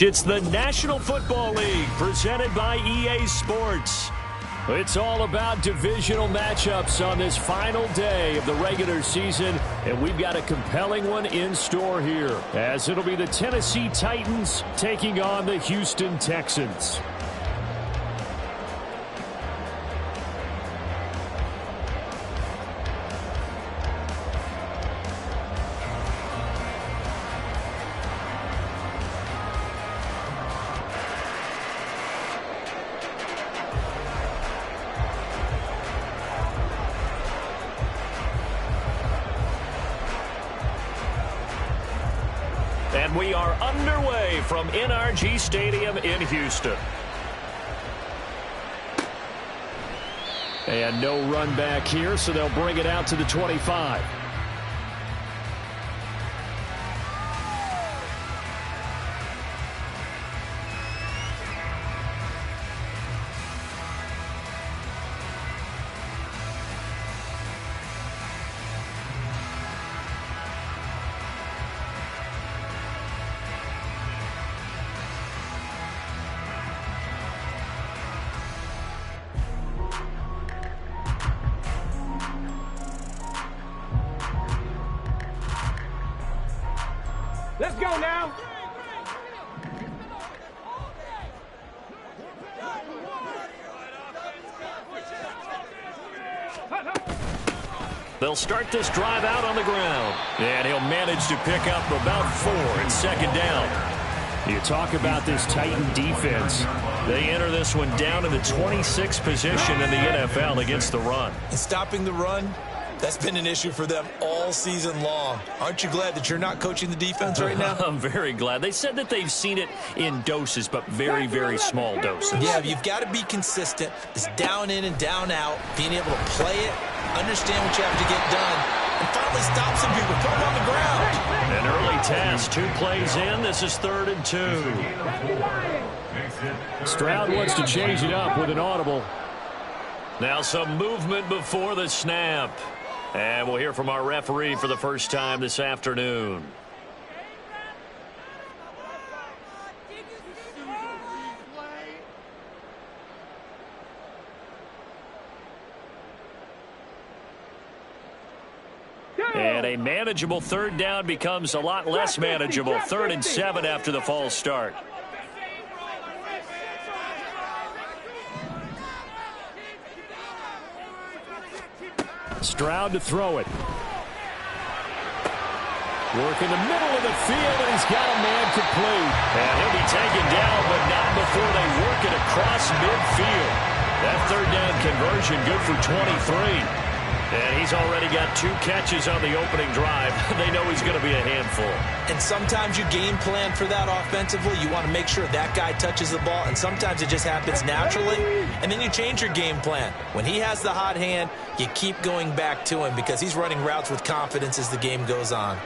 It's the National Football League presented by EA Sports. It's all about divisional matchups on this final day of the regular season, and we've got a compelling one in store here, as it'll be the Tennessee Titans taking on the Houston Texans. And we are underway from NRG Stadium in Houston. And no run back here, so they'll bring it out to the 25. Let's go now. They'll start this drive out on the ground. And he'll manage to pick up about 4 in second down. You talk about this Titan defense. They enter this one down in the 26th position in the NFL against the run. And stopping the run, that's been an issue for them all season long. Aren't you glad that you're not coaching the defense right now? I'm very glad. They said that they've seen it in doses, but very, very small doses. Yeah, you've got to be consistent. It's down in and down out, being able to play it, understand what you have to get done, and finally stop some people, put them on the ground. An early task, 2 plays in. This is 3rd and 2. Stroud wants to change it up with an audible. Now some movement before the snap. And we'll hear from our referee for the first time this afternoon. And a manageable 3rd down becomes a lot less manageable. 3rd and 7 after the false start. Stroud to throw it. Work in the middle of the field, and he's got a man complete. And he'll be taken down, but not before they work it across midfield. That 3rd down conversion good for 23. And he's already got 2 catches on the opening drive. They know he's going to be a handful. And sometimes you game plan for that offensively. You want to make sure that guy touches the ball, and sometimes it just happens naturally. And then you change your game plan. When he has the hot hand, you keep going back to him because he's running routes with confidence as the game goes on.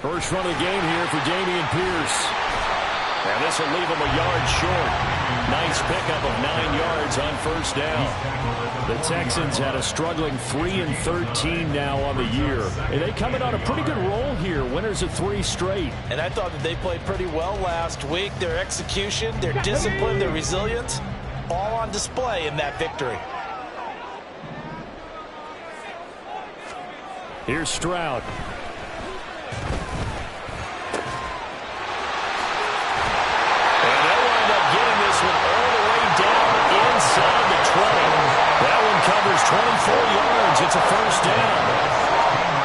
First run of the game here for Dameon Pierce. And this will leave him a yard short. Nice pickup of 9 yards on 1st down. The Texans had a struggling 3-13 now on the year. And they come in on a pretty good roll here. Winners of 3 straight. And I thought that they played pretty well last week. Their execution, their discipline, their resilience, all on display in that victory. Here's Stroud. Inside the 20. That one covers 24 yards. It's a 1st down.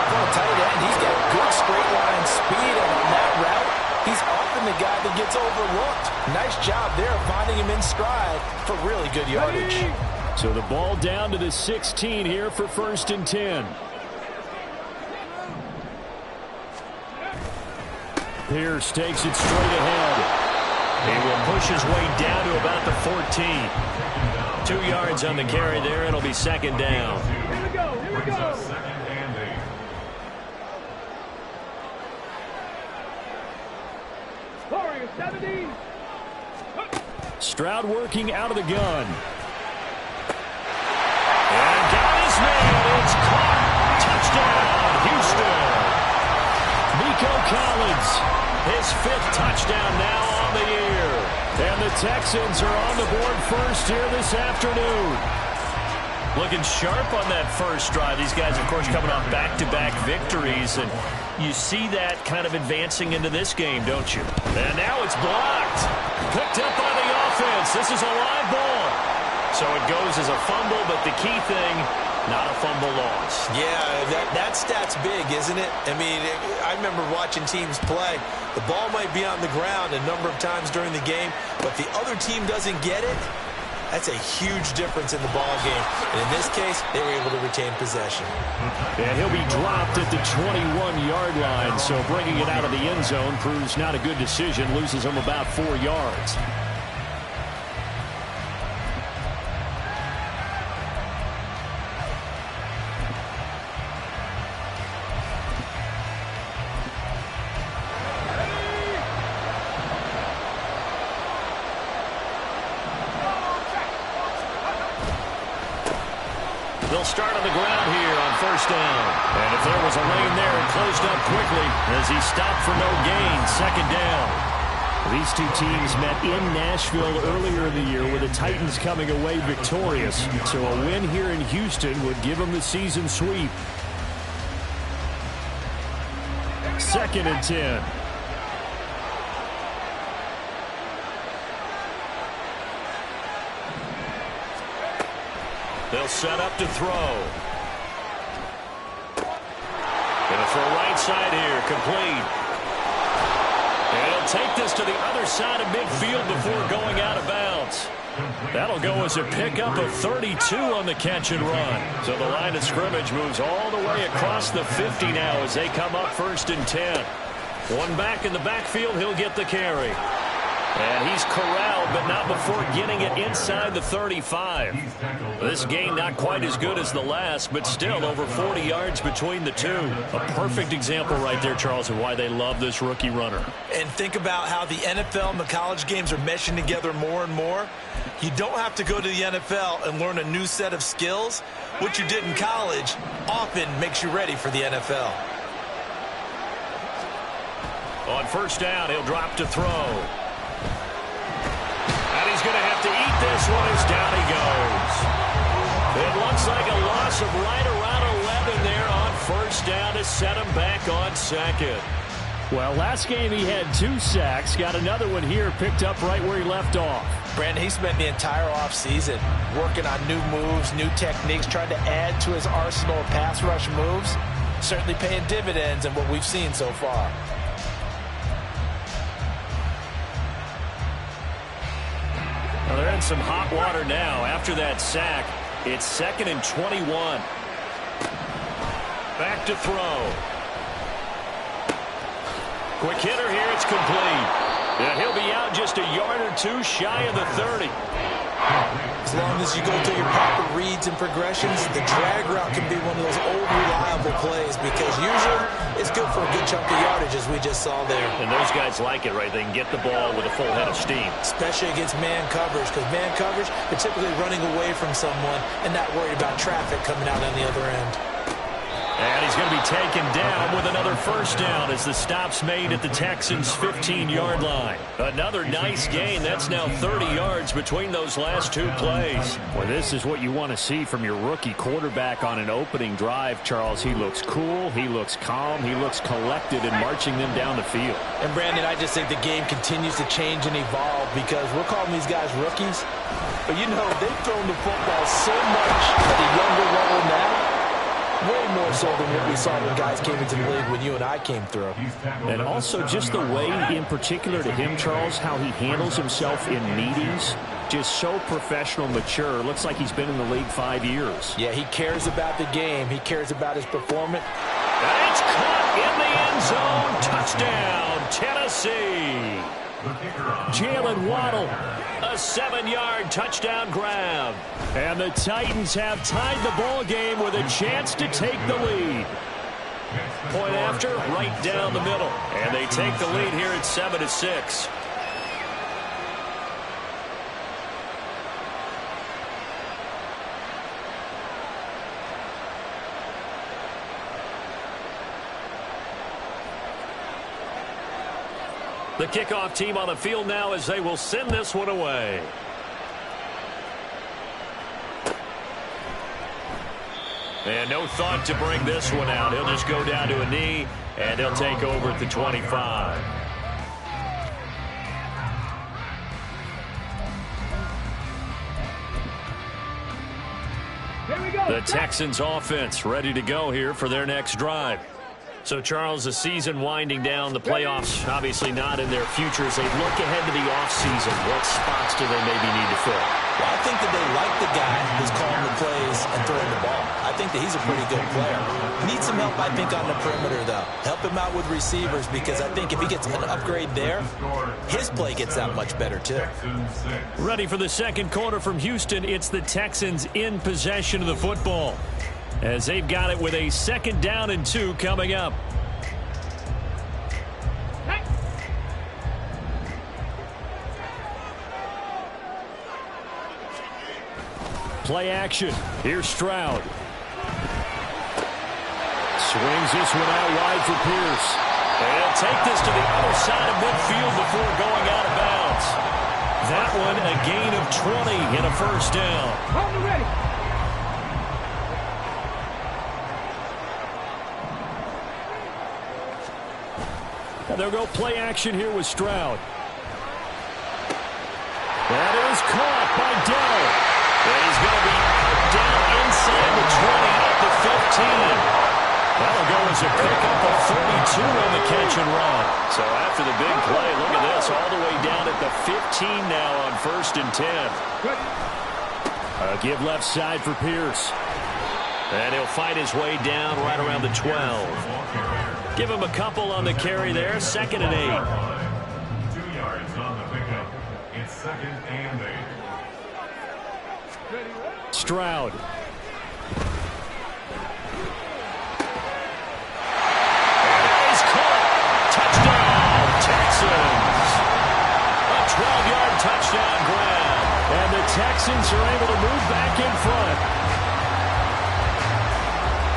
For a tight end, he's got good straight line speed, and on that route, he's often the guy that gets overlooked. Nice job there finding him in stride for really good yardage. So the ball down to the 16 here for 1st and 10. Pierce takes it straight ahead. He will push his way down to about the 14. 2 yards on the carry there. It'll be 2nd down. Here we go. Here we go. Warrior 70. Stroud working out of the gun. It's caught. Touchdown, Houston. Nico Collins, his 5th touchdown now on the year. And the Texans are on the board first here this afternoon. Looking sharp on that first drive. These guys, of course, coming off back-to-back victories, and you see that kind of advancing into this game, don't you? And now it's blocked. Picked up by the offense. This is a live ball. So it goes as a fumble, but the key thing, not a fumble loss. Yeah, that stat's big, isn't it? I mean, I remember watching teams play. The ball might be on the ground a number of times during the game, but the other team doesn't get it. That's a huge difference in the ball game. And in this case, they were able to retain possession. And he'll be dropped at the 21-yard line, so bringing it out of the end zone proves not a good decision, loses him about 4 yards. They'll start on the ground here on first down. And if there was a lane there, it closed up quickly as he stopped for no gain. Second down. These two teams met in Nashville earlier in the year with the Titans coming away victorious. So a win here in Houston would give them the season sweep. 2nd and 10. They'll set up to throw. Gonna throw right side here, complete. And he'll take this to the other side of midfield before going out of bounds. That'll go as a pickup of 32 on the catch and run. So the line of scrimmage moves all the way across the 50 now as they come up 1st and 10. One back in the backfield, he'll get the carry. And he's corralled, but not before getting it inside the 35. This gain not quite as good as the last, but still over 40 yards between the two. A perfect example right there, Charles, of why they love this rookie runner. And think about how the NFL and the college games are meshing together more and more. You don't have to go to the NFL and learn a new set of skills. What you did in college often makes you ready for the NFL. On first down, he'll drop to throw. He's going to have to eat this one as down he goes. It looks like a loss of right around 11 there on first down to set him back on 2nd. Well, last game he had 2 sacks. Got another one here picked up right where he left off. Brandon, he spent the entire offseason working on new moves, new techniques, trying to add to his arsenal of pass rush moves. Certainly paying dividends in what we've seen so far. Well, they're in some hot water now. After that sack, it's 2nd and 21. Back to throw. Quick hitter here. It's complete. And he'll be out just a yard or 2 shy of the 30. As long as you go through your proper reads and progressions, the drag route can be one of those old reliable plays because usually it's good for a good chunk of yardage as we just saw there. And those guys like it, right? They can get the ball with a full head of steam. Especially against man coverage because man coverage, they're typically running away from someone and not worried about traffic coming out on the other end. And he's going to be taken down with another first down as the stop's made at the Texans' 15-yard line. Another nice gain. That's now 30 yards between those last 2 plays. Well, this is what you want to see from your rookie quarterback on an opening drive, Charles. He looks cool. He looks calm. He looks collected in marching them down the field. And, Brandon, I just think the game continues to change and evolve because we're calling these guys rookies. But, you know, they've thrown the football so much at a younger level now. Way more so than what we saw when guys came into the league when you and I came through. And also just the way, in particular to him, Charles, how he handles himself in meetings. Just so professional, mature. Looks like he's been in the league 5 years. Yeah, he cares about the game. He cares about his performance. And it's caught in the end zone. Touchdown, Tennessee. Jalen Waddle, a 7-yard touchdown grab. And the Titans have tied the ball game with a chance to take the lead. Point after, right down the middle. And they take the lead here at 7-6. The kickoff team on the field now as they will send this one away. And no thought to bring this one out. He'll just go down to a knee, and he'll take over at the 25. Here we go. The Texans offense ready to go here for their next drive. So, Charles, the season winding down, the playoffs obviously not in their future. As they look ahead to the offseason, what spots do they maybe need to fill? Well, I think that they like the guy who's calling the plays and throwing the ball. I think that he's a pretty good player. Needs some help, I think, on the perimeter, though. Help him out with receivers, because I think if he gets an upgrade there, his play gets that much better, too. Ready for the second quarter from Houston. It's the Texans in possession of the football, as they've got it with a 2nd down and 2 coming up. Play action. Here's Stroud. Swings this one out wide for Pierce. And he'll take this to the other side of midfield before going out of bounds. That one a gain of 20 and a 1st down. Hold me ready. And they'll go play action here with Stroud. That is caught by Dell. And he's going to be out down inside the 20 at the 15. That'll go as a pickup of 32 on the catch and run. So after the big play, look at this, all the way down at the 15 now on 1st and 10. Give left side for Pierce. And he'll fight his way down right around the 12. Give him a couple on the carry there, 2nd and 8. 2 yards on the pickup. It's 2nd and 8. Stroud. He's caught. Touchdown, Texans. A 12-yard touchdown grab. And the Texans are able to move back in front.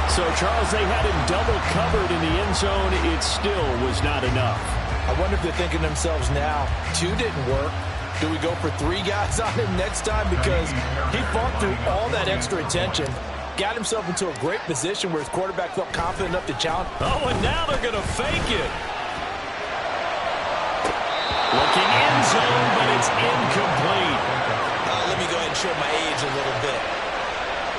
So, Charles, they had him double covered in the end zone. It still was not enough. I wonder if they're thinking to themselves now, 2 didn't work. Do we go for 3 guys on him next time? Because he fought through all that extra attention, got himself into a great position where his quarterback felt confident enough to challenge. Oh, and now they're going to fake it. Looking end zone, but it's incomplete. Let me go ahead and show my age a little bit.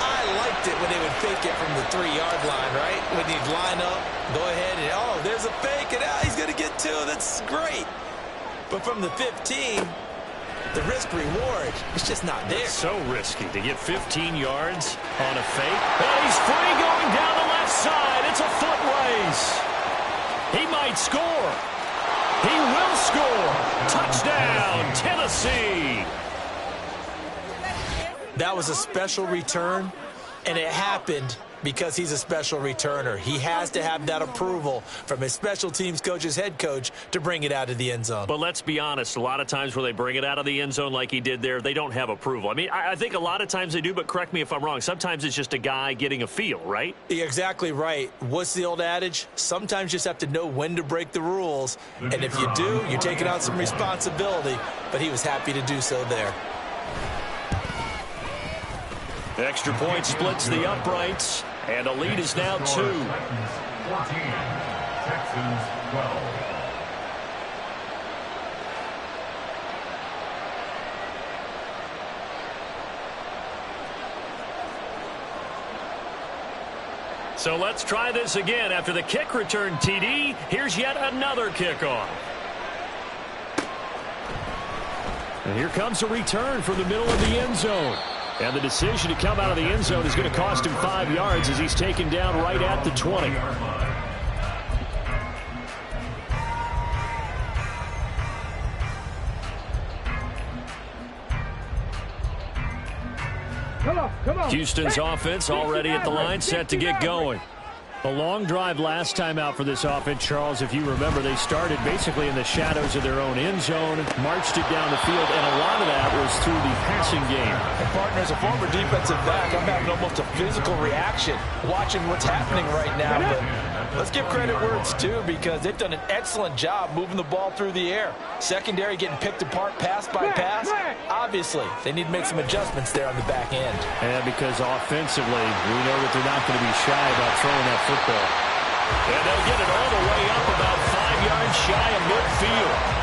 I liked it when they would fake it from the 3-yard line, right? When you'd line up, go ahead and, oh, there's a fake, and he's going to get 2. That's great. But from the 15... the risk-reward, it's just not there. It's so risky to get 15 yards on a fake. And he's free going down the left side. It's a foot race. He might score. He will score. Touchdown, Tennessee. That was a special return, and it happened because he's a special returner. He has to have that approval from his special teams coach, his head coach, to bring it out of the end zone. But let's be honest, a lot of times where they bring it out of the end zone like he did there, they don't have approval. I mean, I think a lot of times they do, but correct me if I'm wrong. Sometimes it's just a guy getting a feel, right? You're exactly right. What's the old adage? Sometimes you just have to know when to break the rules. And if you do, you're taking on some responsibility. But he was happy to do so there. The extra point splits the uprights. And the lead is now 2. 14, Texans 12. So let's try this again. After the kick return TD, here's yet another kickoff. And here comes a return from the middle of the end zone. And the decision to come out of the end zone is going to cost him 5 yards as he's taken down right at the 20. Come on. Houston's offense already at the line, set to get going. A long drive last time out for this offense, Charles. If you remember, they started basically in the shadows of their own end zone, marched it down the field, and a lot of that was through the passing game. And partner, as a former defensive back, I'm having almost a physical reaction watching what's happening right now. But Let's give credit where it's due because they've done an excellent job moving the ball through the air. Secondary getting picked apart pass by pass. Obviously, they need to make some adjustments there on the back end. And because offensively, we know that they're not going to be shy about throwing that football. And they'll get it all the way up about 5 yards shy of midfield.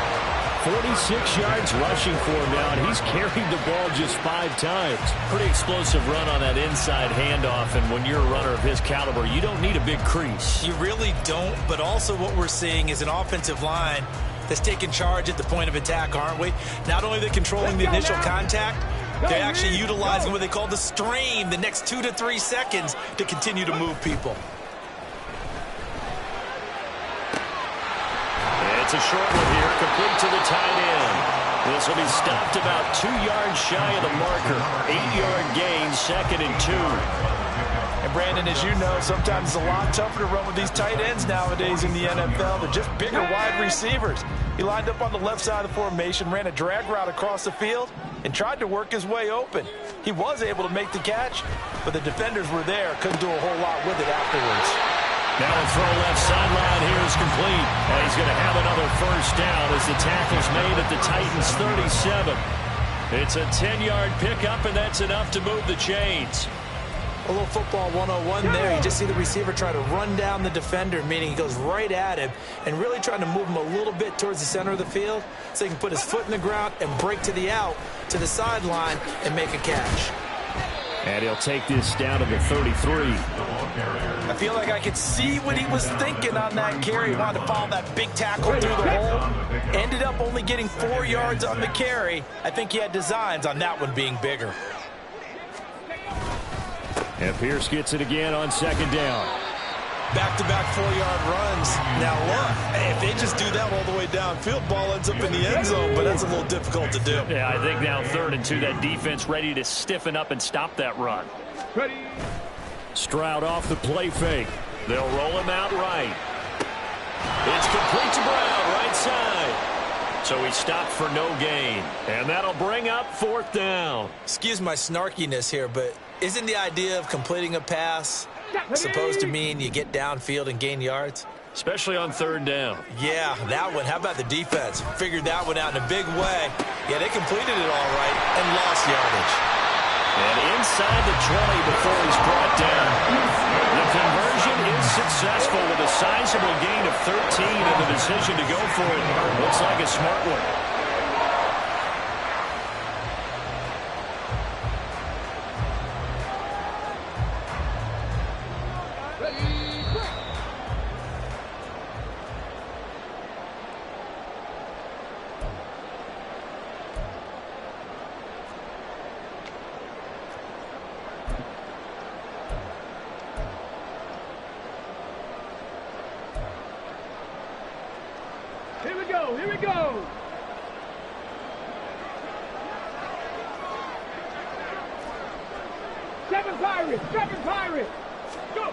46 yards rushing for him now, and he's carried the ball just 5 times. Pretty explosive run on that inside handoff, and when you're a runner of his caliber, you don't need a big crease. You really don't, but also what we're seeing is an offensive line that's taking charge at the point of attack, aren't we? Not only are they controlling the initial contact, they're actually utilizing what they call the strain, the next 2 to 3 seconds to continue to move people. It's a short one here, complete to the tight end. This will be stopped about 2 yards shy of the marker. 8-yard gain, 2nd and 2. And Brandon, as you know, sometimes it's a lot tougher to run with these tight ends nowadays in the NFL. They're just bigger wide receivers. He lined up on the left side of the formation, ran a drag route across the field, and tried to work his way open. He was able to make the catch, but the defenders were there, couldn't do a whole lot with it afterwards. Now a throw left sideline here is complete. And he's going to have another first down as the tackle's made at the Titans' 37. It's a 10-yard pickup, and that's enough to move the chains. A little football 101 there. You just see the receiver try to run down the defender, meaning he goes right at him and really trying to move him a little bit towards the center of the field so he can put his foot in the ground and break to the out, to the sideline, and make a catch. And he'll take this down to the 33. I feel like I could see what he was thinking on that carry. He wanted to follow that big tackle through the hole. Ended up only getting 4 yards on the carry. I think he had designs on that one being bigger. And Pierce gets it again on 2nd down. Back-to-back 4-yard runs. Now look, if they just do that all the way downfield, ball ends up in the end zone, but that's a little difficult to do. Yeah, I think now 3rd and 2, that defense ready to stiffen up and stop that run. Ready. Stroud off the play fake. They'll roll him out right. It's complete to Brown, right side. So he stopped for no gain. And that'll bring up 4th down. Excuse my snarkiness here, but isn't the idea of completing a pass supposed to mean you get downfield and gain yards? Especially on 3rd down. Yeah, that one. How about the defense? Figured that one out in a big way. Yeah, they completed it all right and lost yardage. And inside the 20 before he's brought down. The conversion is successful with a sizable gain of 13, and the decision to go for it looks like a smart one. Here we go. Here we go. Seven Pirates. Go.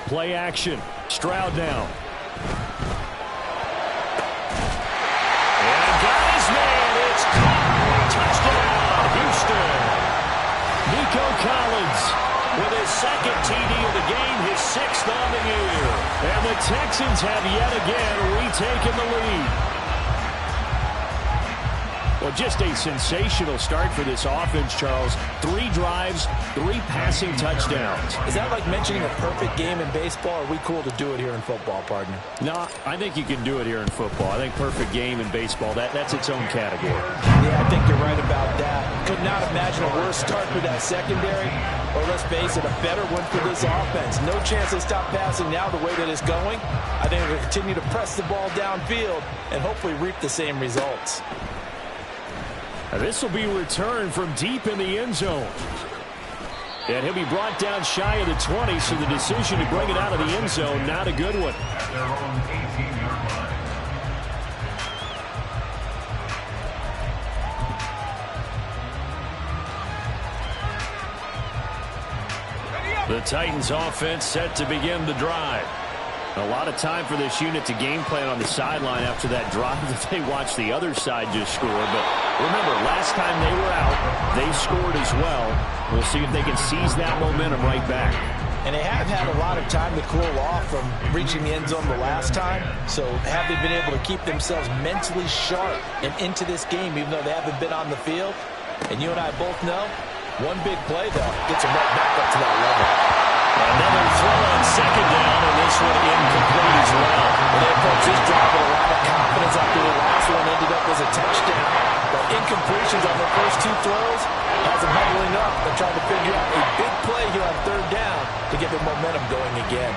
Play action. Stroud now. And guys, man, it's caught. Touchdown, Houston. Nico Collins with his 2nd TD of the game, his 6th on the year. And the Texans have yet again retaken the lead. Well, just a sensational start for this offense, Charles. 3 drives, 3 passing touchdowns. Is that like mentioning a perfect game in baseball, or are we cool to do it here in football, partner? No, I think you can do it here in football. I think perfect game in baseball, that's its own category. Yeah, I think you're right about that. Could not imagine a worse start for that secondary, or let's face it, a better one for this offense. No chance they stop passing now the way that it's going. I think they're going to continue to press the ball downfield and hopefully reap the same results. Now this will be returned from deep in the end zone. And he'll be brought down shy of the 20, so the decision to bring it out of the end zone, not a good one. At their own 18-yard line. The Titans offense set to begin the drive. A lot of time for this unit to game plan on the sideline after that drive that they watched the other side just score. But remember, last time they were out, they scored as well. We'll see if they can seize that momentum right back. And they have had a lot of time to cool off from reaching the end zone the last time. So have they been able to keep themselves mentally sharp and into this game, even though they haven't been on the field? And you and I both know, one big play, though, gets them right back up to that level. Another throw on second down, and this one incomplete as well. And they approach this drive with a lot of confidence after the last one ended up as a touchdown. But incompletions on the first two throws has them huddling up and trying to figure out a big play here on third down to get their momentum going again.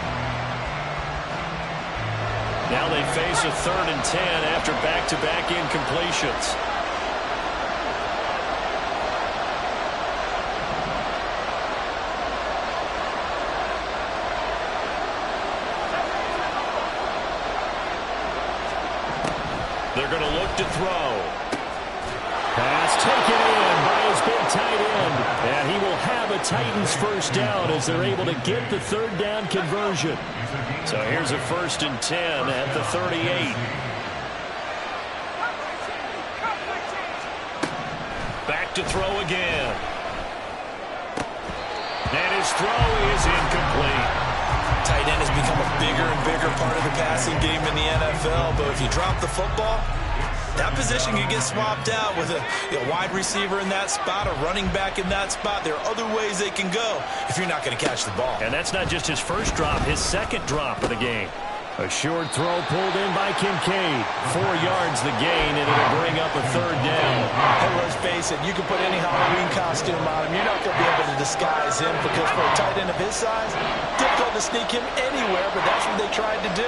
Now they face a 3rd and 10 after back-to-back incompletions. They're going to look to throw. Pass taken in by his big tight end. And he will have a Titans first down as they're able to get the 3rd down conversion. So here's a 1st and 10 at the 38. Back to throw again. And his throw is incomplete. Tight end has become a bigger and bigger part of the passing game in the NFL, but if you drop the football, that position can get swapped out with a wide receiver in that spot, a running back in that spot. There are other ways they can go if you're not going to catch the ball. And that's not just his first drop, his second drop of the game. A short throw pulled in by Kincaid. 4 yards the gain, and it'll bring up a 3rd down. Hey, let's face it, you can put any Halloween costume on him. You're not going to be able to disguise him because for a tight end of his size, difficult to sneak him anywhere, but that's what they tried to do.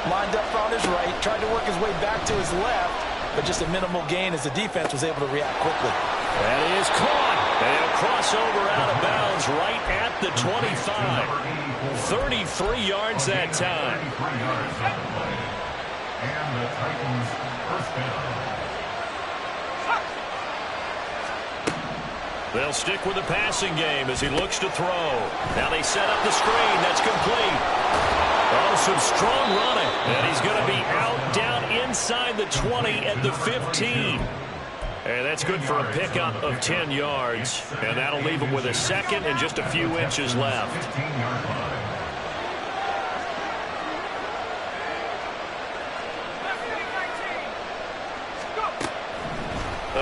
Lined up on his right, tried to work his way back to his left, but just a minimal gain as the defense was able to react quickly. That is caught. And a crossover out of bounds right at the 25. 33 yards that time. And the Titans first down. They'll stick with the passing game as he looks to throw. Now they set up the screen. That's complete. Oh, some strong running. And he's going to be out down inside the 20 at the 15. And that's good for a pickup of 10 yards. And that'll leave him with a 2nd and just a few inches left. 15-yard line.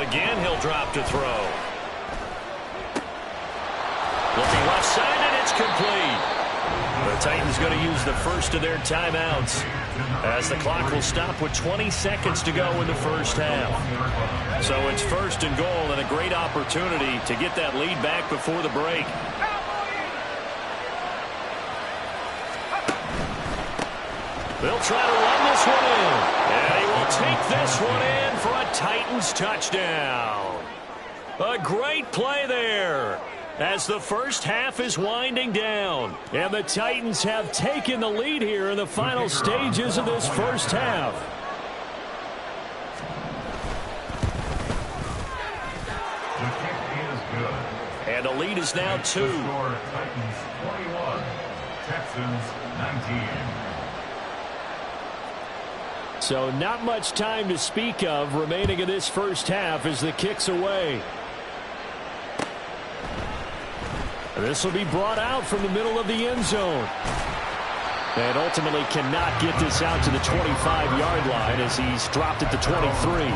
Again, he'll drop to throw. Looking left side, and it's complete. The Titans going to use the first of their timeouts as the clock will stop with 20 seconds to go in the first half. So it's 1st and goal and a great opportunity to get that lead back before the break. They'll try to run this one in. And he will take this one in for a Titans touchdown. A great play there as the first half is winding down. And the Titans have taken the lead here in the final stages of this first half. The kick is good. And the lead is now 2. Score Titans 21, Texans 19. So not much time to speak of remaining in this first half as the kick's away. This will be brought out from the middle of the end zone. And ultimately cannot get this out to the 25-yard line as he's dropped at the 23.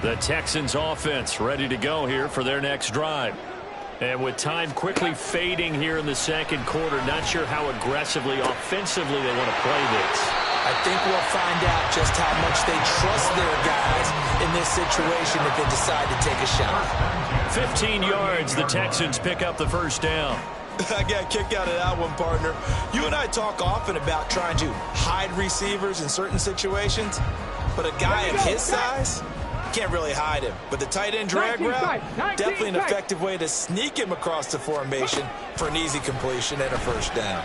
The Texans offense ready to go here for their next drive. And with time quickly fading here in the second quarter, not sure how aggressively, offensively they want to play this. I think we'll find out just how much they trust their guys in this situation if they decide to take a shot. 15 yards, the Texans pick up the first down. I got a kick out of that one, partner. You and I talk often about trying to hide receivers in certain situations, but a guy of his size, can't really hide him. But the tight end drag route, definitely an effective way to sneak him across the formation for an easy completion and a first down.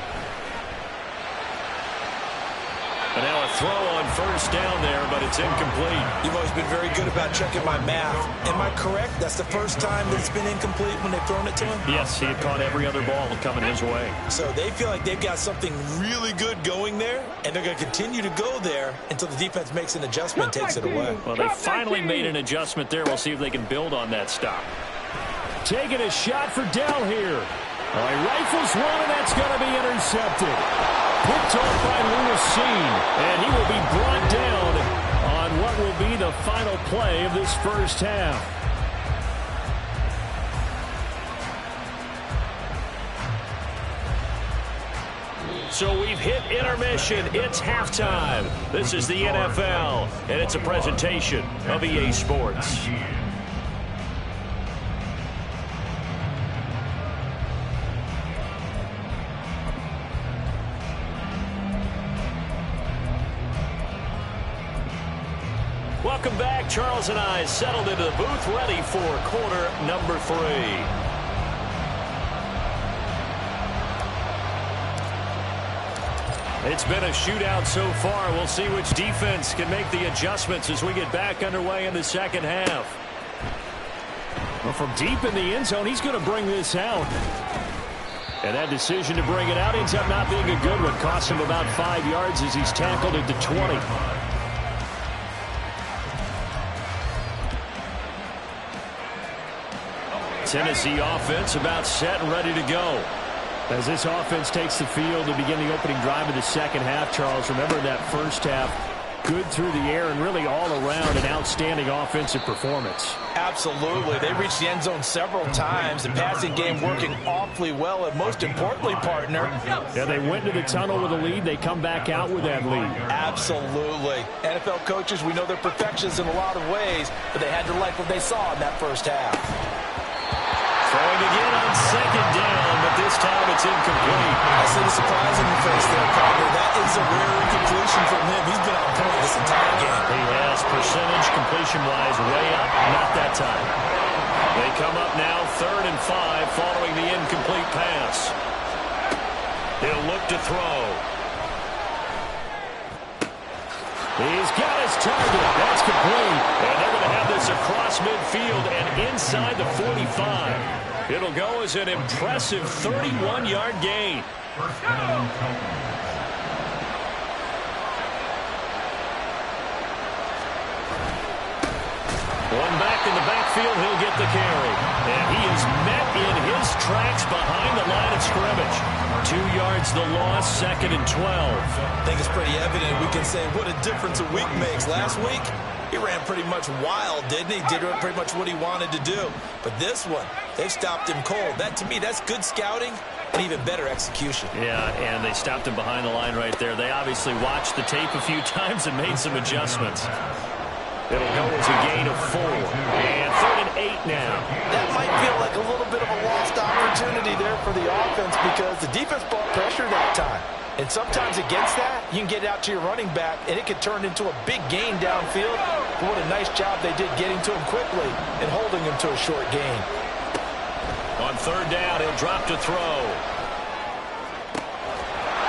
And now a throw on first down there, but it's incomplete. You've always been very good about checking my math. Am I correct? That's the first time that it's been incomplete when they've thrown it to him? Yes, he had caught every other ball coming his way. So they feel like they've got something really good going there, and they're going to continue to go there until the defense makes an adjustment and takes it away. Well, they finally made an adjustment there. We'll see if they can build on that stop. Taking a shot for Dell here. Well, he rifles one, and that's going to be intercepted. Picked off by Lewis-Seen, and he will be brought down on what will be the final play of this first half. So we've hit intermission. It's halftime. This is the NFL, and it's a presentation of EA Sports. Welcome back. Charles and I settled into the booth, ready for quarter number 3. It's been a shootout so far. We'll see which defense can make the adjustments as we get back underway in the second half. Well, from deep in the end zone, he's going to bring this out. And that decision to bring it out ends up not being a good one. Cost him about 5 yards as he's tackled at the 20. Tennessee offense about set and ready to go. As this offense takes the field to begin the opening drive of the second half, Charles, remember that first half, good through the air and really all around an outstanding offensive performance. Absolutely. They reached the end zone several times. The passing game working awfully well, and most importantly, partner. Yeah, they went to the tunnel with a lead. They come back out with that lead. Absolutely. NFL coaches, we know they're perfectionists in a lot of ways, but they had to like what they saw in that first half. Throwing again on second down, but this time it's incomplete. I see the surprise in your face there, partner. That is a rare incompletion from him. He's been on point this entire game. He has percentage completion-wise way up, not that time. They come up now 3rd and 5 following the incomplete pass. He'll look to throw. He's got his target. That's complete. And they're going to have this across midfield and inside the 45. It'll go as an impressive 31-yard gain. One back in the backfield, he'll get the carry. And he is met in his tracks behind the line of scrimmage. 2 yards the loss, 2nd and 12. I think it's pretty evident. We can say what a difference a week makes. Last week, he ran pretty much wild, didn't he? Did pretty much what he wanted to do. But this one, they've stopped him cold. That, to me, that's good scouting and even better execution. Yeah, and they stopped him behind the line right there. They obviously watched the tape a few times and made some adjustments. It'll go as a gain of 4. And 3rd and 8 now. That might feel like a little bit of a lost opportunity there for the offense because the defense brought pressure that time. And sometimes against that, you can get out to your running back, and it could turn into a big gain downfield. But what a nice job they did getting to him quickly and holding him to a short gain. On 3rd down, he'll drop to throw.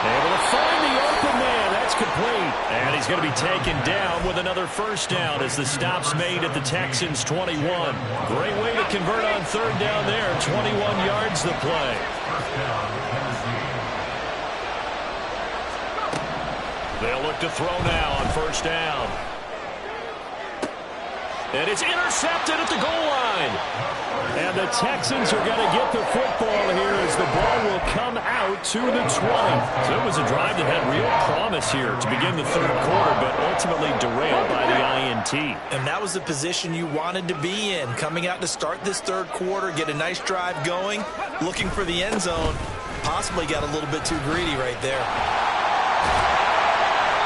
Able to find the open man. That's complete. And he's going to be taken down with another first down as the stop's made at the Texans' 21. Great way to convert on 3rd down there. 21 yards the play. They'll look to throw now on 1st down. And it's intercepted at the goal line. And the Texans are going to get the football here as the ball will come out to the 20. So it was a drive that had real promise here to begin the 3rd quarter, but ultimately derailed by the INT. And that was the position you wanted to be in, coming out to start this 3rd quarter, get a nice drive going, looking for the end zone. Possibly got a little bit too greedy right there.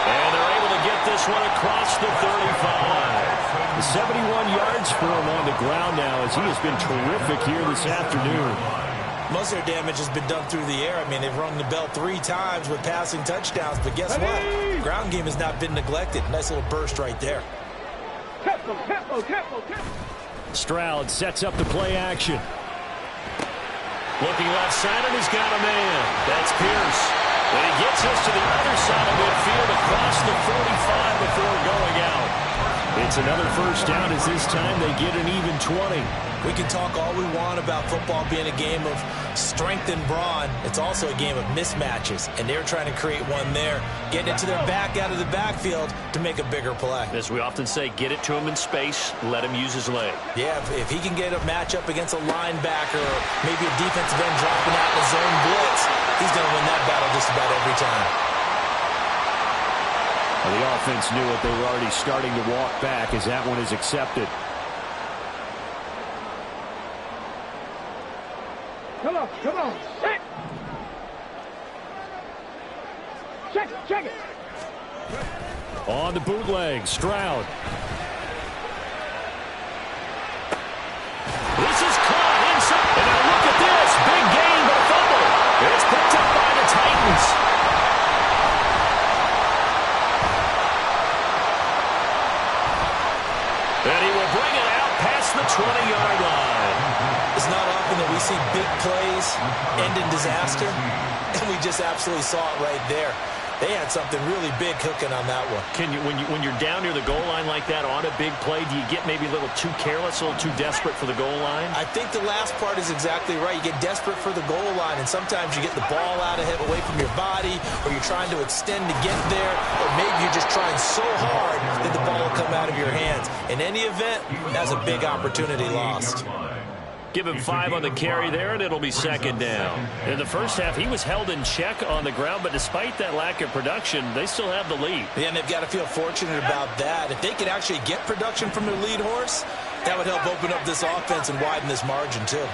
And they're able to get this one across the 35. 71 yards for him on the ground now as he has been terrific here this afternoon. Most of their damage has been done through the air. I mean, they've rung the bell 3 times with passing touchdowns, but guess what? Ground game has not been neglected. Nice little burst right there. Stroud sets up the play action. Looking left side, and he's got a man. That's Pierce. And he gets us to the other side of midfield across the 45 before going out. It's another first down as this time they get an even 20. We can talk all we want about football being a game of strength and brawn. It's also a game of mismatches, and they're trying to create one there, getting it to their back out of the backfield to make a bigger play. As we often say, get it to him in space, let him use his leg. Yeah, if he can get a matchup against a linebacker or maybe a defensive end dropping out in a zone blitz, he's going to win that battle just about every time. Well, the offense knew it. They were already starting to walk back as that one is accepted. Come on, come on. Check. Check it, check it. On the bootleg, Stroud. This is caught inside. And now look at this. Big gain, but a fumble. It's picked up by the Titans. And he will bring it out past the 20-yard line. It's not often that we see big plays end in disaster, and we just absolutely saw it right there. They had something really big cooking on that one. Can you, when you're down near the goal line like that on a big play, do you get maybe a little too careless, a little too desperate for the goal line? I think the last part is exactly right. You get desperate for the goal line, and sometimes you get the ball out of it, away from your body, or you're trying to extend to get there, or maybe you're just trying so hard that the ball will come out of your hands. In any event, that's a big opportunity lost. Give him 5 on the carry there, and it'll be second down. In the first half, he was held in check on the ground, but despite that lack of production, they still have the lead. Yeah, and they've got to feel fortunate about that. If they could actually get production from their lead horse, that would help open up this offense and widen this margin, too.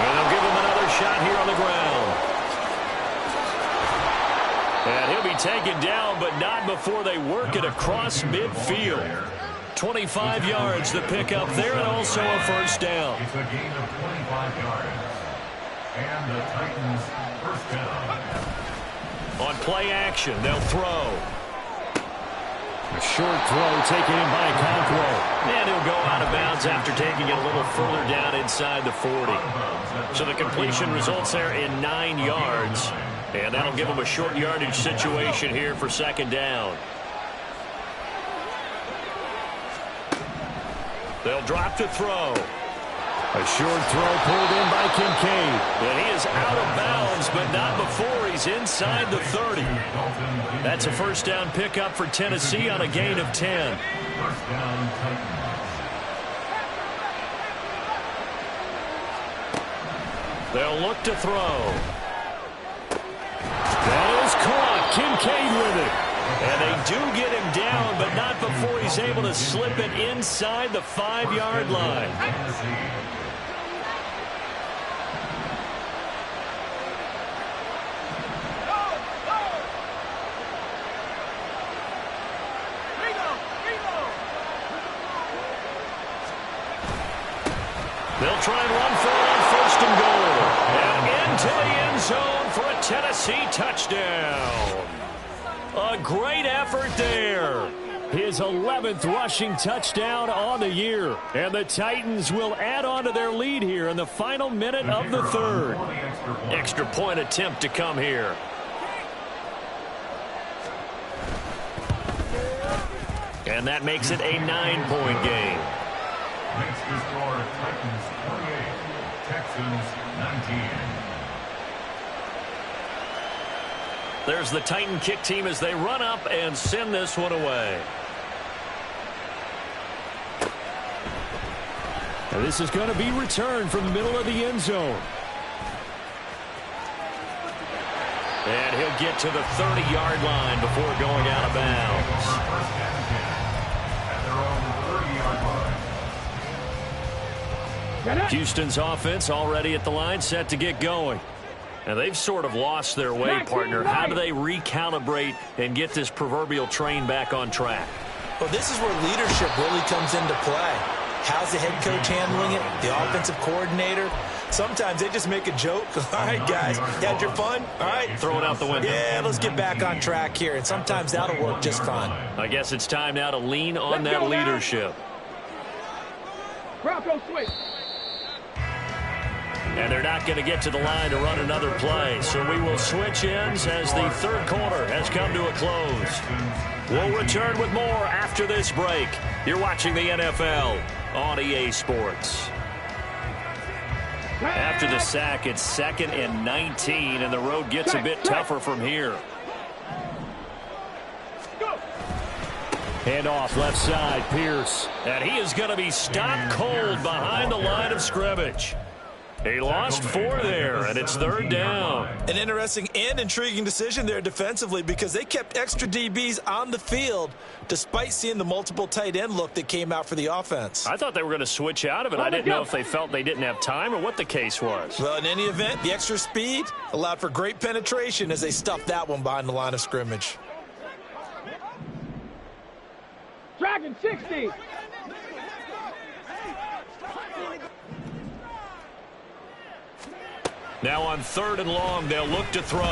And they'll give him another shot here on the ground. And he'll be taken down, but not before they work it across midfield. 25 yards to pick up there, and also a first down. It's a gain of 25 yards. And the Titans first down. On play action, they'll throw. A short throw taken in by Conquo. And he'll go out of bounds after taking it a little further down inside the 40. So the completion results there in 9 yards. And that'll give them a short yardage situation here for second down. They'll drop to throw. A short throw pulled in by Kincaid. And he is out of bounds, but not before he's inside the 30. That's a first down pickup for Tennessee on a gain of 10. First down, Titans. They'll look to throw. That is caught. Kincaid with it. And they do get him down, but not before he's able to slip it inside the 5-yard line. They'll try and run for it on first and goal. And into the end zone for a Tennessee touchdown. A great effort there. His 11th rushing touchdown on the year. And the Titans will add on to their lead here in the final minute of the third. Extra point attempt to come here. And that makes it a 9-point game. Makes the score Titans 28, Texans 19. There's the Titan kick team as they run up and send this one away. And this is going to be returned from the middle of the end zone. And he'll get to the 30-yard line before going out of bounds. At their own 30-yard line. Houston's offense already at the line, set to get going. And they've sort of lost their way, partner. How do they recalibrate and get this proverbial train back on track? Well, this is where leadership really comes into play. How's the head coach handling it? The offensive coordinator? Sometimes they just make a joke. All right, guys, you had your fun? All right. Throw it out the window. Yeah, let's get back on track here. And sometimes that'll work just fine. I guess it's time now to lean on that leadership. Bronco switch. And they're not going to get to the line to run another play. So we will switch ends as the third quarter has come to a close. We'll return with more after this break. You're watching the NFL on EA Sports. After the sack, it's 2nd and 19, and the road gets a bit tougher from here. Handoff left side, Pierce. And he is going to be stopped cold behind the line of scrimmage. He lost 4 there, and it's 3rd down. An interesting and intriguing decision there defensively because they kept extra DBs on the field despite seeing the multiple tight end look that came out for the offense. I thought they were going to switch out of it. I didn't know if they felt they didn't have time or what the case was. Well, in any event, the extra speed allowed for great penetration as they stuffed that one behind the line of scrimmage. Dragon 60. Now on 3rd and long, they'll look to throw.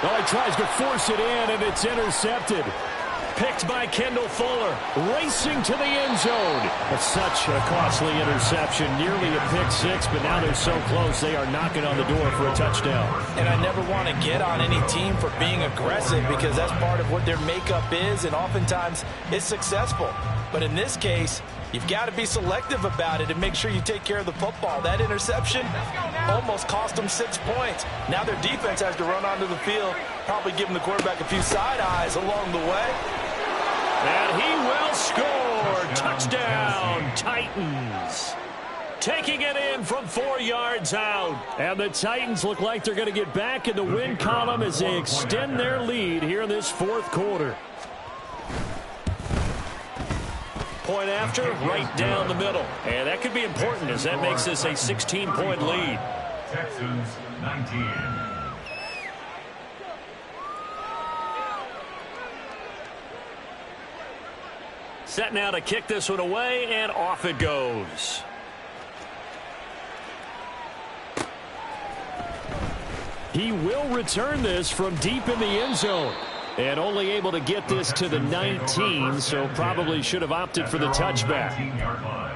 Oh, he tries to force it in, and it's intercepted. Picked by Kendall Fuller, racing to the end zone. That's such a costly interception, nearly a pick 6, but now they're so close they are knocking on the door for a touchdown. And I never want to get on any team for being aggressive because that's part of what their makeup is, and oftentimes it's successful. But in this case, you've got to be selective about it and make sure you take care of the football. That interception almost cost them 6 points. Now their defense has to run onto the field, probably giving the quarterback a few side eyes along the way. And he will score. Touchdown, Titans. Taking it in from 4 yards out. And the Titans look like they're going to get back in the win column as they extend their lead here in this 4th quarter. Point after, right down the middle. And that could be important as that makes this a 16-point lead. Texans 19. Set now to kick this one away, and off it goes. He will return this from deep in the end zone. And only able to get this to the 19, so probably should have opted for the touchback. 19-yard line.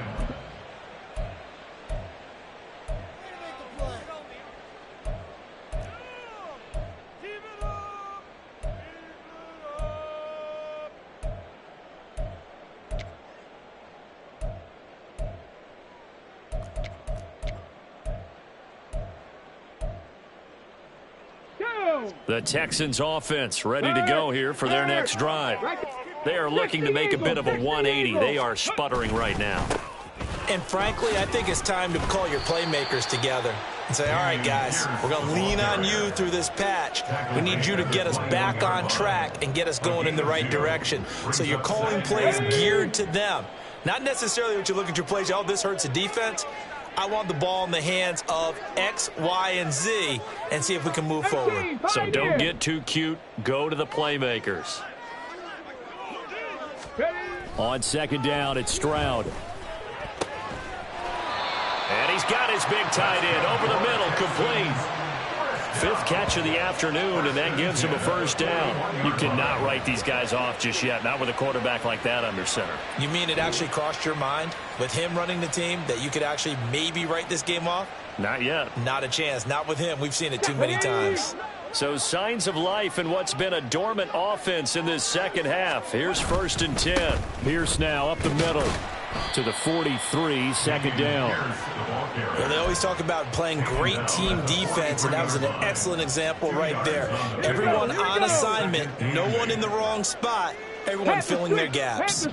The Texans offense ready to go here for their next drive. They are looking to make a bit of a 180. They are sputtering right now. And frankly, I think it's time to call your playmakers together and say, all right, guys, we're going to lean on you through this patch. We need you to get us back on track and get us going in the right direction. So you're calling plays geared to them. Not necessarily what you look at your plays, oh, this hurts the defense. I want the ball in the hands of X, Y, and Z and see if we can move forward. So don't get too cute. Go to the playmakers. On 2nd down, it's Stroud. And he's got his big tight end over the middle, complete. 5th catch of the afternoon, and that gives him a 1st down. You cannot write these guys off just yet, not with a quarterback like that under center. You mean it actually crossed your mind with him running the team that you could actually maybe write this game off? Not yet. Not a chance. Not with him. We've seen it too many times. So signs of life in what's been a dormant offense in this 2nd half. Here's 1st and 10. Pierce now up the middle to the 43, 2nd down. Well, they always talk about playing great team defense, and that was an excellent example right there. Everyone on assignment, no one in the wrong spot, everyone filling their gaps.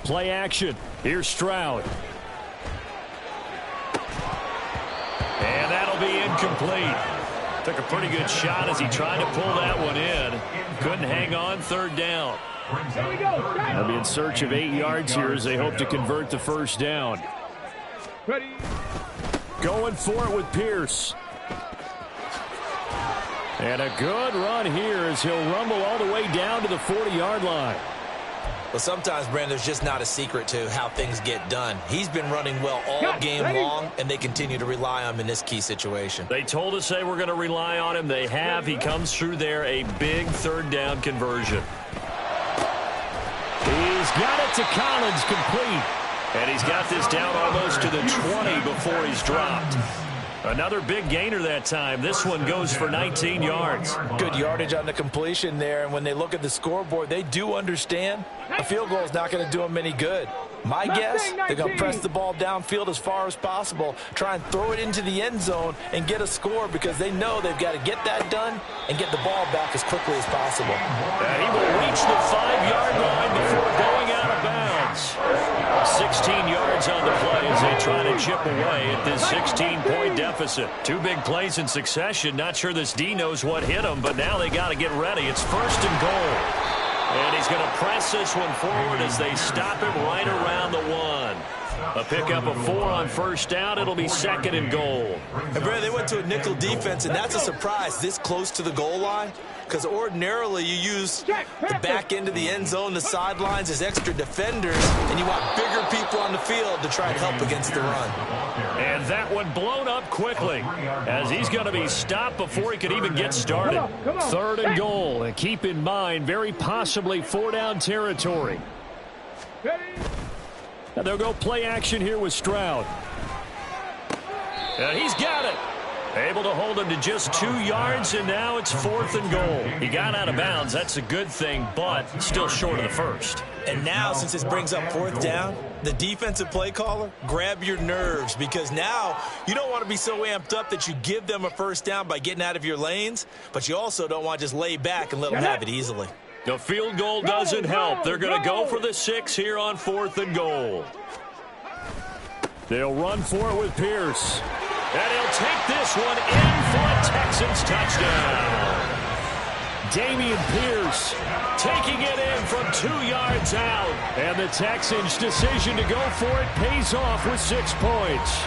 Play action. Here's Stroud. And that'll be incomplete. Took a pretty good shot as he tried to pull that one in. Couldn't hang on, 3rd down. They'll be in search of 8 yards here as they hope to convert the 1st down. Going for it with Pierce. And a good run here as he'll rumble all the way down to the 40-yard line. Well, sometimes, Brandon, there's just not a secret to how things get done. He's been running well all game long, and they continue to rely on him in this key situation. They told us they were going to rely on him. They have. He comes through there, a big 3rd down conversion. He's got it to Collins, complete. And he's got this down almost to the 20 before he's dropped. Another big gainer that time. This one goes for 19 yards. Good yardage on the completion there, and when they look at the scoreboard, they do understand a field goal is not going to do them any good. My guess, they're going to press the ball downfield as far as possible, try and throw it into the end zone and get a score because they know they've got to get that done and get the ball back as quickly as possible. And he will reach the 5-yard line before going out of bounds. 16 yards on the play as they try to chip away at this 16-point deficit. Two big plays in succession. Not sure this D knows what hit him, but now they got to get ready. It's 1st and goal. And he's going to press this one forward as they stop him right around the 1. A pickup of 4 on 1st down. It'll be 2nd and goal. And Brad, they went to a nickel defense, and that's a surprise this close to the goal line. Because ordinarily you use the back end of the end zone, the sidelines as extra defenders, and you want bigger people on the field to try and help against the run. And that one blown up quickly as he's going to be stopped before he could even get started. 3rd and goal. And keep in mind, very possibly 4-down territory. And they'll go play action here with Stroud. And he's got it. Able to hold him to just 2 yards, and now it's 4th and goal. He got out of bounds. That's a good thing, but still short of the 1st. And now, since this brings up 4th down, the defensive play caller, grab your nerves, because now you don't want to be so amped up that you give them a 1st down by getting out of your lanes, but you also don't want to just lay back and let them have it easily. The field goal doesn't help. They're going to go for the 6 here on 4th and goal. They'll run for it with Pierce. And he'll take this one in for a Texans touchdown. Dameon Pierce taking it in from 2 yards out. And the Texans' decision to go for it pays off with 6 points.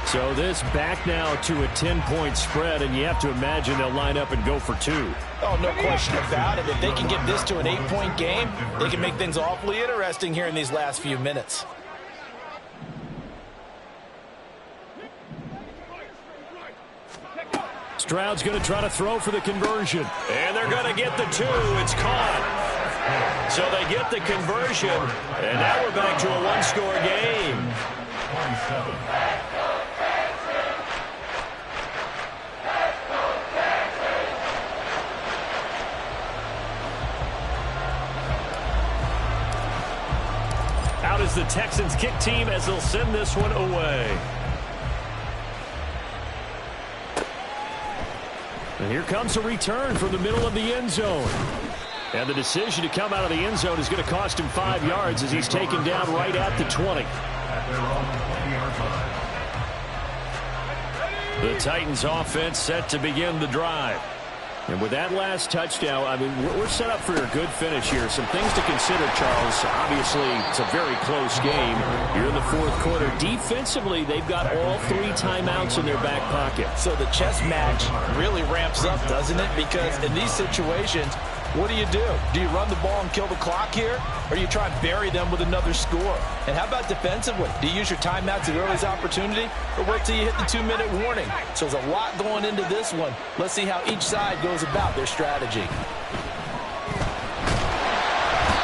So this back now to a 10-point spread, and you have to imagine they'll line up and go for 2. Oh, no question about it. If they can get this to an 8-point game, they can make things awfully interesting here in these last few minutes. Stroud's going to try to throw for the conversion. And they're going to get the 2. It's caught. So they get the conversion. And now we're back to a 1-score game. Out is the Texans kick team as they'll send this one away. And here comes a return from the middle of the end zone. And the decision to come out of the end zone is going to cost him 5 yards as he's taken down right at the 20. The Titans offense set to begin the drive. And with that last touchdown, I mean, we're set up for a good finish here. Some things to consider, Charles. Obviously, it's a very close game. You're in the 4th quarter. Defensively, they've got all 3 timeouts in their back pocket. So the chess match really ramps up, doesn't it? Because in these situations, what do? Do you run the ball and kill the clock here? Or do you try and bury them with another score? And how about defensively? Do you use your timeouts at earliest opportunity? Or wait till you hit the 2-minute warning? So there's a lot going into this one. Let's see how each side goes about their strategy.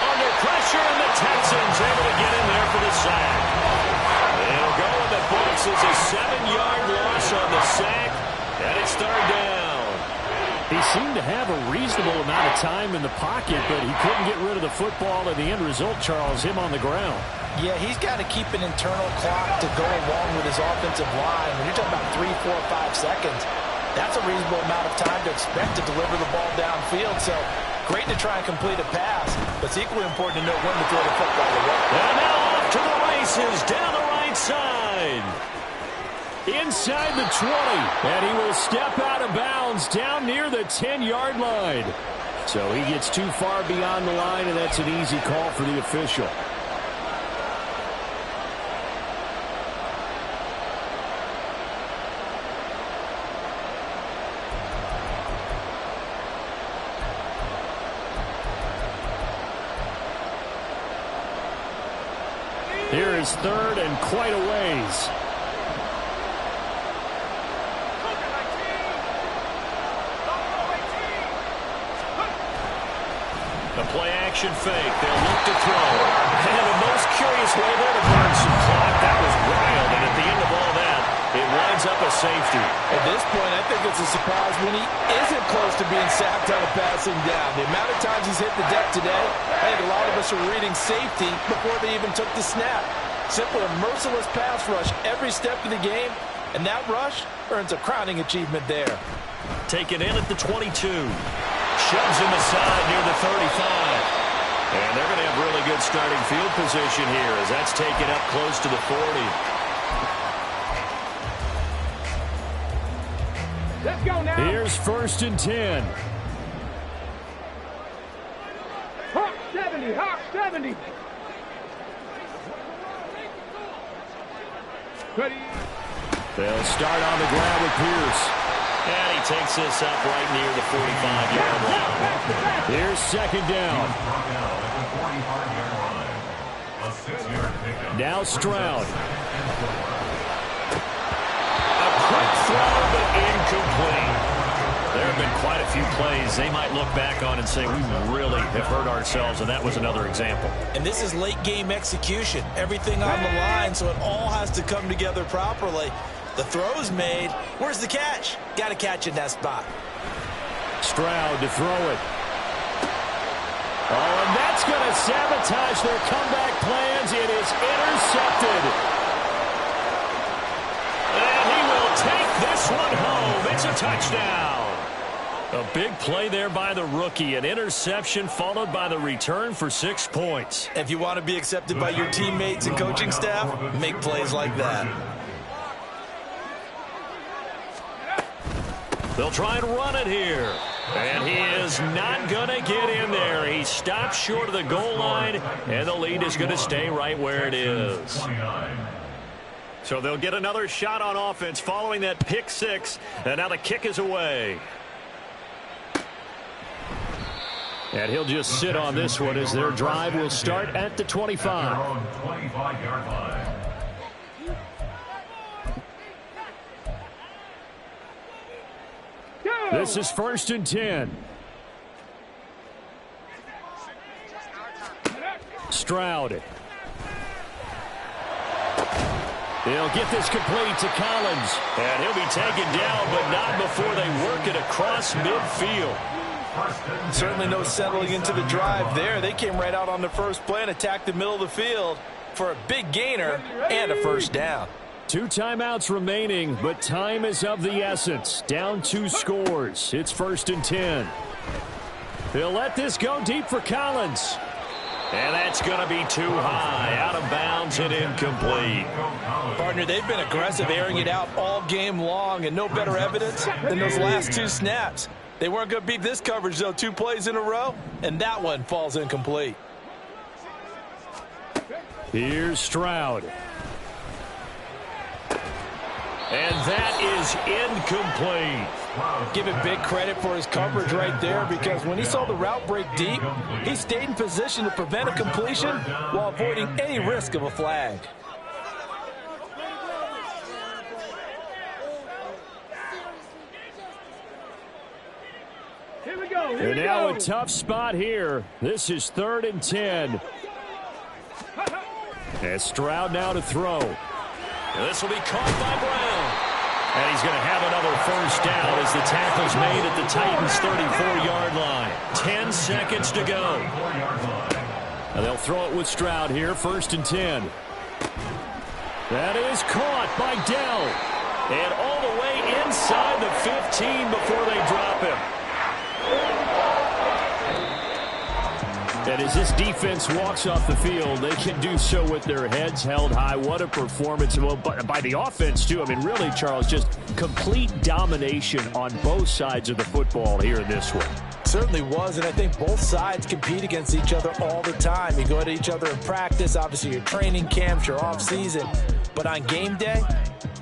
Under pressure, and the Texans able to get in there for the sack. They'll go in the books as a 7-yard loss on the sack. And it's 3rd down. He seemed to have a reasonable amount of time in the pocket, but he couldn't get rid of the football, and the end result, Charles, him on the ground. Yeah, he's got to keep an internal clock to go along with his offensive line. When you're talking about 3, 4, 5 seconds, that's a reasonable amount of time to expect to deliver the ball downfield. So great to try and complete a pass, but it's equally important to know when to throw the football away. And now off to the races down the right side. Inside the 20, and he will step out of bounds down near the 10-yard line. So he gets too far beyond the line, and that's an easy call for the official. Here is 3rd and quite a ways. The play action fake. They'll look to throw. And the most curious way there to safety. At this point, I think it's a surprise when he isn't close to being sacked on a passing down. The amount of times he's hit the deck today, I think a lot of us are reading safety before they even took the snap. Simply a merciless pass rush every step of the game, and that rush earns a crowning achievement there. Taken in at the 22. Shoves him aside near the 35. And they're going to have really good starting field position here as that's taken up close to the 40. Let's go now. Here's 1st and 10. Hawk 70, Hawk 70. Ready. They'll start on the ground with Pierce. And he takes this up right near the 45-yard line. Here's 2nd down. Now Stroud. A quick throw, but incomplete. There have been quite a few plays they might look back on and say, we really have hurt ourselves, and that was another example. And this is late-game execution. Everything on the line, so it all has to come together properly. The throw's made. Where's the catch? Got to catch in that spot. Stroud to throw it. Oh, and that's going to sabotage their comeback plans. It is intercepted. And he will take this one home. It's a touchdown. A big play there by the rookie. An interception followed by the return for 6 points. If you want to be accepted by your teammates and coaching staff, make plays like that. They'll try and run it here. And he is not going to get in there. He stops short of the goal line, and the lead is going to stay right where it is. So they'll get another shot on offense following that pick 6, and now the kick is away. And he'll just sit on this one as their drive will start at the 25. This is 1st and 10. Stroud. They'll get this complete to Collins. And he'll be taken down, but not before they work it across midfield. Certainly no settling into the drive there. They came right out on the first play and attacked the middle of the field for a big gainer and a 1st down. 2 timeouts remaining, but time is of the essence. Down 2 scores. It's 1st and 10. They'll let this go deep for Collins. And that's going to be too high. Out of bounds and incomplete. Partner, they've been aggressive, airing it out all game long, and no better evidence than those last 2 snaps. They weren't going to beat this coverage, though, 2 plays in a row, and that one falls incomplete. Here's Stroud. And that is incomplete. Give him big credit for his coverage right there, because when he saw the route break deep, he stayed in position to prevent a completion while avoiding any risk of a flag. Here we go. And now a tough spot here. This is 3rd and 10. And Stroud now to throw. And this will be caught by Brown. And he's going to have another 1st down as the tackle's made at the Titans' 34-yard line. 10 seconds to go. And they'll throw it with Stroud here, 1st and 10. That is caught by Dell. And all the way inside the 15 before they drop him. And as this defense walks off the field, they can do so with their heads held high. What a performance. Well, by the offense, too. I mean, really, Charles, just complete domination on both sides of the football here in this one. Certainly was, and I think both sides compete against each other all the time. You go at each other in practice, obviously your training camps, your off-season. But on game day,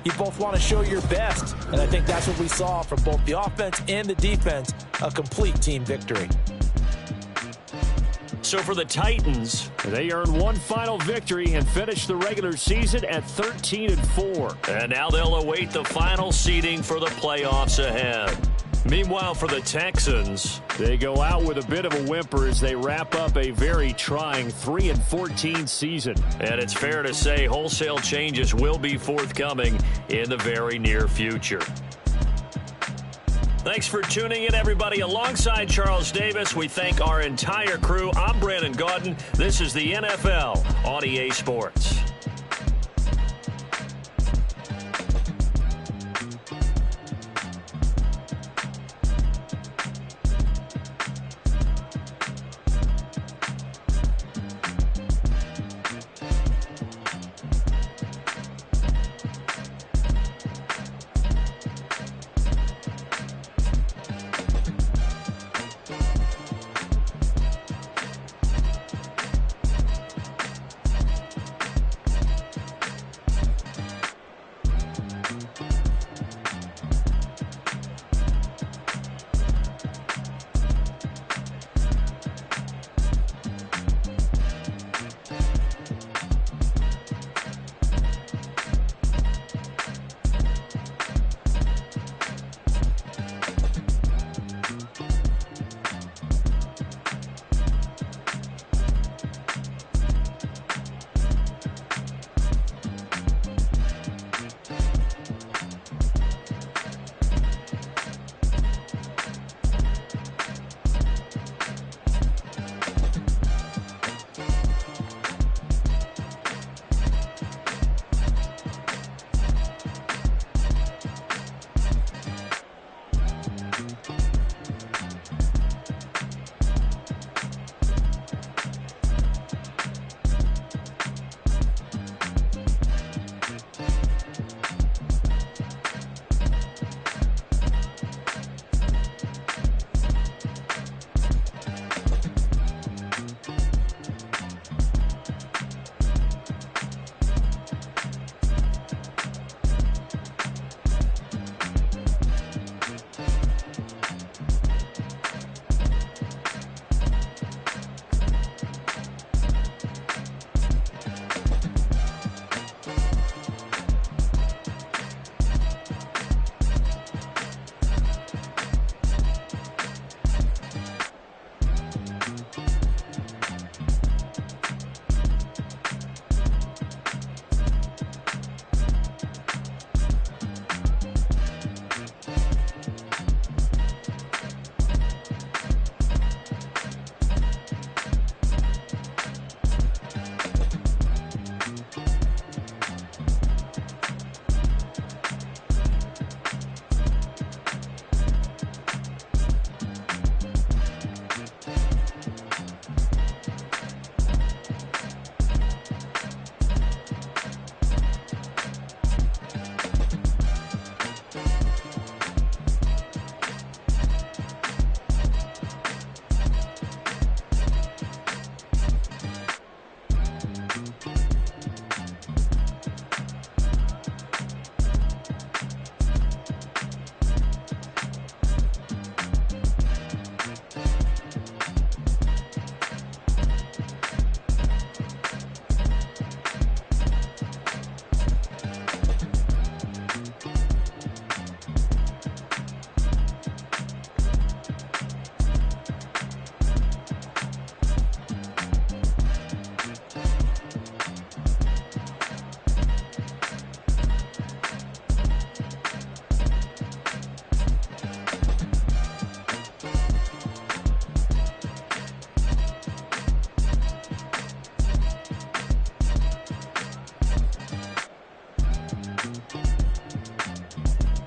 you both want to show your best. And I think that's what we saw from both the offense and the defense, a complete team victory. So for the Titans, they earn one final victory and finish the regular season at 13-4. And now they'll await the final seeding for the playoffs ahead. Meanwhile, for the Texans, they go out with a bit of a whimper as they wrap up a very trying 3-14 season. And it's fair to say wholesale changes will be forthcoming in the very near future. Thanks for tuning in, everybody. Alongside Charles Davis, we thank our entire crew. I'm Brandon Gaudin. This is the NFL on EA Sports.